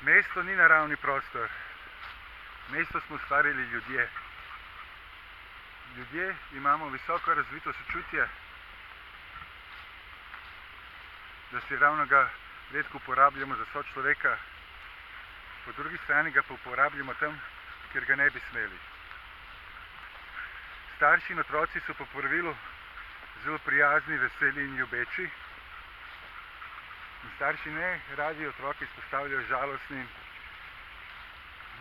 Mesto ni naravni prostor. Mesto smo ustvarili ljudje. Ljudje imamo visoko razvito sočutje, da si ravno ga redko uporabljamo za sočloveka, po drugi strani ga pa uporabljamo tam, kjer ga ne bi smeli. Starši in otroci so po pravilu zelo prijazni, veseli in ljubeči. In starši ne radi otroke izpostavljajo žalostnim,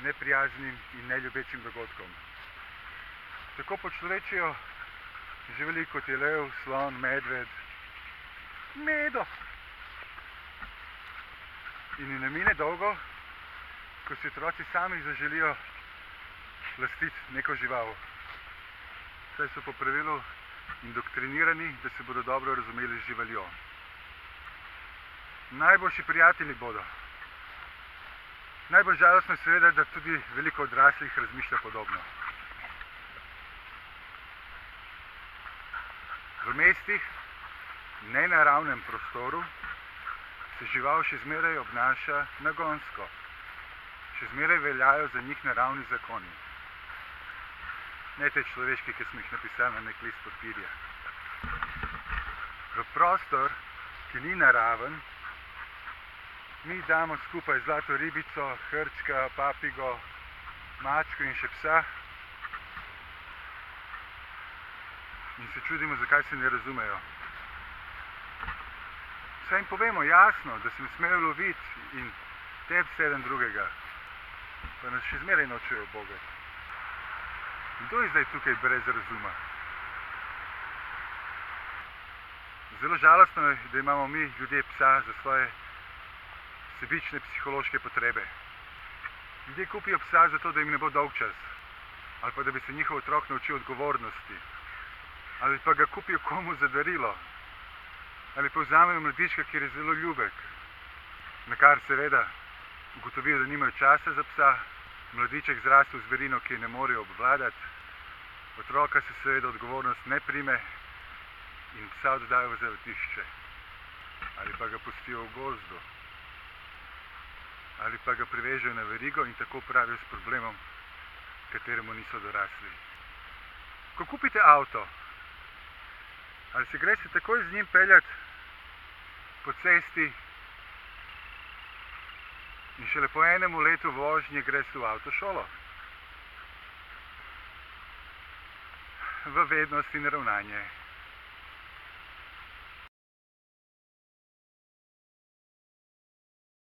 neprijaznim in neljubečim dogodkom. Tako počlovečijo živali, kot je lev, slon, medved, medo. In ne mine dolgo, ko si otroci sami zaželijo lastiti neko žival. Saj so po pravilu indoktrinirani, da se bodo dobro razumeli z živaljo. Najboljši prijatelji bodo. Najbolj žalostno je seveda, da tudi veliko odraslih razmišlja podobno. V mestih, nenaravnem prostoru, se žival še zmeraj obnaša nagonsko. Še zmeraj veljajo za njih naravni zakoni. Ne te človeški, ki smo jih napisali na nek list papirja. V prostor, ki ni naraven, mi damo skupaj zlato ribico, hrčka, papigo, mačko in še psa in se čudimo, zakaj se ne razumejo. Saj jim povemo jasno, da se ne smejo loviti in tepsti eden drugega, pa nas še zmeraj nočejo bogati. Kdo je zdaj tukaj brez razuma? Zelo žalostno je, da imamo mi ljudje psa za svoje sebične psihološke potrebe. Ljudje kupijo psa zato, da jim ne bo dolgčas, ali pa da bi se njihov otrok naučil odgovornosti, ali pa ga kupijo komu za darilo, ali pa vzamejo mladička, kjer je zelo ljubek, na kar seveda ugotovijo, da nimajo časa za psa, mladiček zraste v zverino, ki je ne morejo obvladati, otroka se seveda odgovornost ne prime in psa oddajo v zavetišče, ali pa ga pustijo v gozdu, ali pa ga privežejo na verigo in tako pravijo s problemom, kateremu niso dorasli. Ko kupite avto, ali se greste takoj z njim peljati po cesti in šele po enemu letu vožnje greste v avtošolo? V vednost in ravnanje.